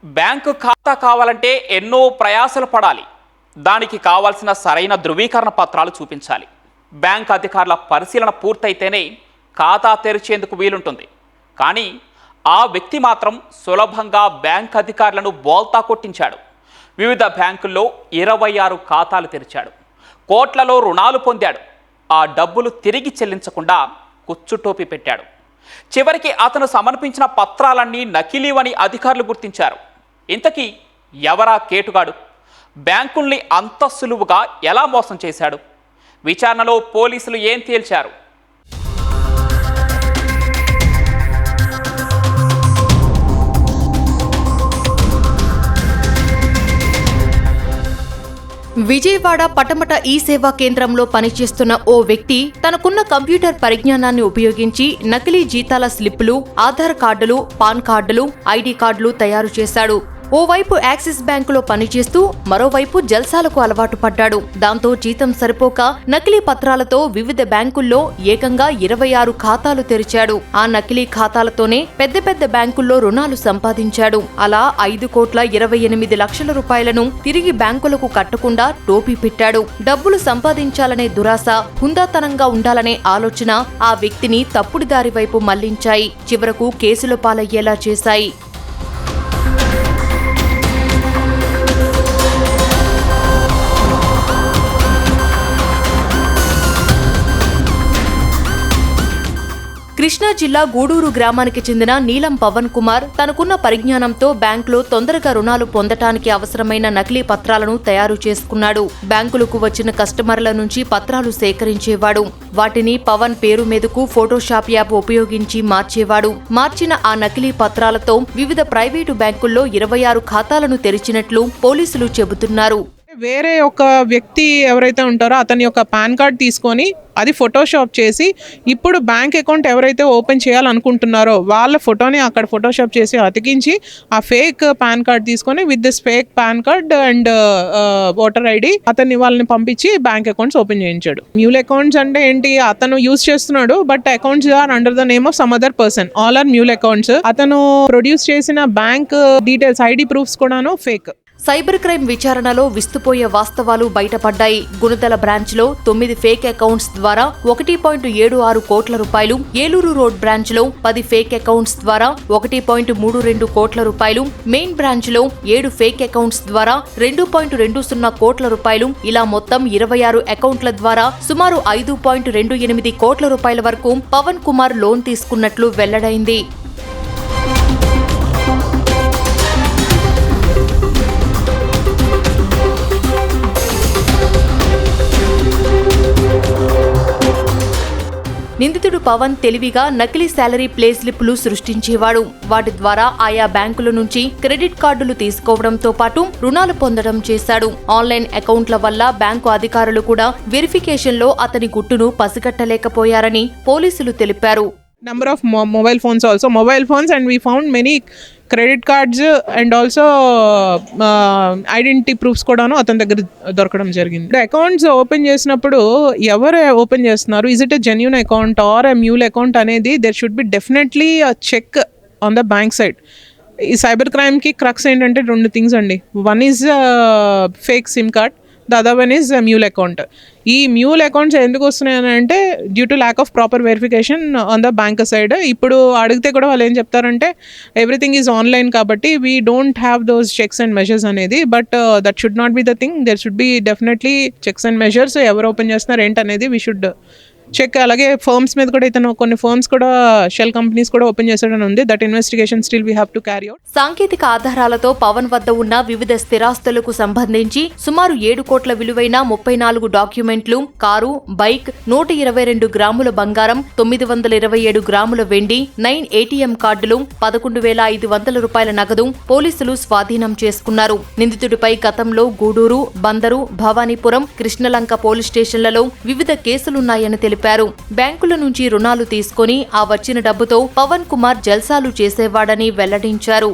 Bank ఖాతా కావాలంటే ఎన్నో ప్రయాసలు పడాలి. దానికి కావాల్సిన సరైన ధృవీకరణ పత్రాలు చూపించాలి. బ్యాంక్ అధికారుల పరిశీలన పూర్తయితేనే ఖాతా తెరిచేందుకు వీలుంటుంది. కానీ ఆ వ్యక్తి మాత్రం సులభంగా బ్యాంక్ అధికారులను బోల్తా కొట్టించాడు. వివిధ బ్యాంకుల్లో 26 ఖాతాలు తెరిచాడు. కోట్లలో రుణాలు పొందాడు. ఆ డబ్బులు తిరిగి చెల్లించకుండా కుచ్చుటోపి పెట్టాడు. చివరికి అతను సమర్పించిన పత్రాలన్నీ నకిలీవని అధికారులు గుర్తించారు. ఇంతకీ ఎవరా కేటుగాడు? బ్యాంకుల్ని అంత సులువుగా ఎలా మోసం చేశాడు? విచారణలో పోలీసులు ఏం తేల్చారు? విజయవాడ పటమట ఈ సేవా కేంద్రంలో పనిచేస్తున్న ఓ వ్యక్తి తనకున్న కంప్యూటర్ పరిజ్ఞానాన్ని ఉపయోగించి నకిలీ జీతాల స్లిప్పులు, ఆధార్ కార్డులు, పాన్ కార్డులు, ఐడి కార్డులు తయారు చేశాడు. ఓవైపు యాక్సిస్ బ్యాంకులో పనిచేస్తూ మరోవైపు జల్సాలకు అలవాటు పడ్డాడు. దాంతో జీతం సరిపోక నకిలీ పత్రాలతో వివిధ బ్యాంకుల్లో ఏకంగా 26 ఖాతాలు తెరిచాడు. ఆ నకిలీ ఖాతాలతోనే పెద్ద పెద్ద బ్యాంకుల్లో రుణాలు సంపాదించాడు. అలా 5,28,00,000 రూపాయలను తిరిగి బ్యాంకులకు కట్టకుండా టోపీ పెట్టాడు. డబ్బులు సంపాదించాలనే దురాశ, హుందాతనంగా ఉండాలనే ఆలోచన ఆ వ్యక్తిని తప్పుడు దారి వైపు మళ్లించాయి. చివరకు కేసుల పాలయ్యేలా చేశాయి. కృష్ణా జిల్లా గూడూరు గ్రామానికి చెందిన నీలం పవన్ కుమార్ తనకున్న పరిజ్ఞానంతో బ్యాంకులో తొందరగా రుణాలు పొందటానికి అవసరమైన నకిలీ పత్రాలను తయారు చేసుకున్నాడు. బ్యాంకులకు వచ్చిన కస్టమర్ల నుంచి పత్రాలు సేకరించేవాడు. వాటిని పవన్ పేరు మీదకు ఫోటోషాప్ యాప్ ఉపయోగించి మార్చేవాడు. మార్చిన ఆ నకిలీ పత్రాలతో వివిధ ప్రైవేటు బ్యాంకుల్లో 26 ఖాతాలను తెరిచినట్లు పోలీసులు చెబుతున్నారు. వేరే ఒక వ్యక్తి ఎవరైతే ఉంటారో అతని యొక్క పాన్ కార్డ్ తీసుకొని అది ఫోటోషాప్ చేసి ఇప్పుడు బ్యాంక్ అకౌంట్ ఎవరైతే ఓపెన్ చేయాలనుకుంటున్నారో వాళ్ళ ఫోటోని అక్కడ ఫోటోషాప్ చేసి అతికించి ఆ ఫేక్ పాన్ కార్డ్ తీసుకొని with this fake PAN card and voter ID అతన్ని వాళ్ళని పంపించి బ్యాంక్ అకౌంట్స్ ఓపెన్ చేయించాడు. మ్యూల్ అకౌంట్స్ అంటే ఏంటి? అతను యూజ్ చేస్తున్నాడు but accounts are under the name of some other person. All are mule accounts. అతను ప్రొడ్యూస్ చేసిన బ్యాంక్ డీటెయిల్స్, ఐడి ప్రూఫ్స్ కూడాను ఫేక్. సైబర్ క్రైమ్ విచారణలో విస్తుపోయే వాస్తవాలు బయటపడ్డాయి. గుణదల బ్రాంచ్లో 9 ఫేక్ అకౌంట్స్ ద్వారా 1.76 కోట్ల రూపాయలు, ఏలూరు రోడ్ బ్రాంచ్లో 10 ఫేక్ అకౌంట్స్ ద్వారా 1.32 కోట్ల రూపాయలు, మెయిన్ బ్రాంచ్లో 7 ఫేక్ అకౌంట్స్ ద్వారా 2.20 కోట్ల రూపాయలు, ఇలా మొత్తం 26 అకౌంట్ల ద్వారా సుమారు 5.28 కోట్ల రూపాయల వరకు పవన్ కుమార్ లోన్ తీసుకున్నట్లు వెల్లడైంది. నిందితుడు పవన్ తెలివిగా నకిలీ శాలరీ ప్లే స్లిప్లు సృష్టించేవాడు. వాటి ద్వారా ఆయా బ్యాంకుల నుంచి క్రెడిట్ కార్డులు తీసుకోవడంతో పాటు రుణాలు పొందడం చేశాడు. ఆన్లైన్ అకౌంట్ల వల్ల బ్యాంకు అధికారులు కూడా వెరిఫికేషన్లో అతని గుట్టును పసిగట్టలేకపోయారని పోలీసులు తెలిపారు. Number of mobile phones and we found many credit cards and also identity proofs కూడాను అతని దగ్గర దొరకడం జరిగింది. అకౌంట్స్ ఓపెన్ చేసినప్పుడు ఎవరు ఓపెన్ చేస్తున్నారు, is it a genuine account or a mule account అనేది there should be definitely check on the bank side. ఈ సైబర్ క్రైమ్కి క్రక్స్ ఏంటంటే 2 థింగ్స్ అండి. One is fake SIM card, the other one is mule account. ఈ mule accounts ఎందుకు వస్తున్నాయని అంటే due to lack of proper verification on the bank side. ఇప్పుడు అడిగితే కూడా వాళ్ళు ఏం చెప్తారంటే ఎవ్రీథింగ్ ఈజ్ ఆన్లైన్ కాబట్టి we don't have those checks and measures అనేది. But that should not be the thing. There should be definitely checks and measures. ఎవరు open చేస్తున్నారు ఏంటనేది వీ షుడ్ చెక్. అలాగే ఫర్మ్స్ మీద కూడా ఇతను కొన్ని ఫర్మ్స్ కూడా షెల్ కంపెనీస్ కూడా ఓపెన్ చేశాడని ఉంది. That investigation still we have to carry out. సాంకేతిక ఆధారాలతో పవన్ వద్ద ఉన్న వివిధ స్థిరాస్తులకు సంబంధించి సుమారు 7 కోట్ల విలువైన 34 డాక్యుమెంట్లు, కారు, బైక్, 122 గ్రాముల బంగారం, 927 గ్రాముల వెండి, 9 ఏటీఎం కార్డులు, 11,500 రూపాయల నగదు పోలీసులు స్వాధీనం చేసుకున్నారు. నిందితుడిపై గతంలో గూడూరు, బందరు, భవానీపురం, కృష్ణలంక పోలీస్ స్టేషన్లలో వివిధ కేసులున్నాయని తెలిపారు. బ్యాంకుల నుంచి రుణాలు తీసుకుని ఆ వచ్చిన డబ్బుతో పవన్ కుమార్ జల్సాలు చేసేవాడని వెల్లడించారు.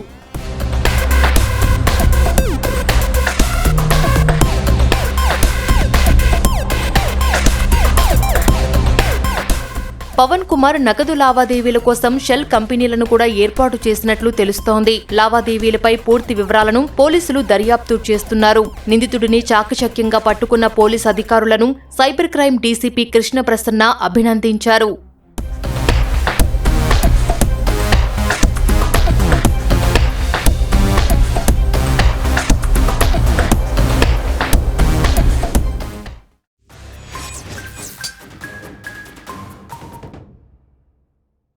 పవన్ కుమార్ నగదు లావాదేవీల కోసం షెల్ కంపెనీలను కూడా ఏర్పాటు చేసినట్లు తెలుస్తోంది. లావాదేవీలపై పూర్తి వివరాలను పోలీసులు దర్యాప్తు చేస్తున్నారు. నిందితుడిని చాకచక్యంగా పట్టుకున్న పోలీస్ అధికారులను cyber crime DCP Krishna Prasanna అభినందించారు.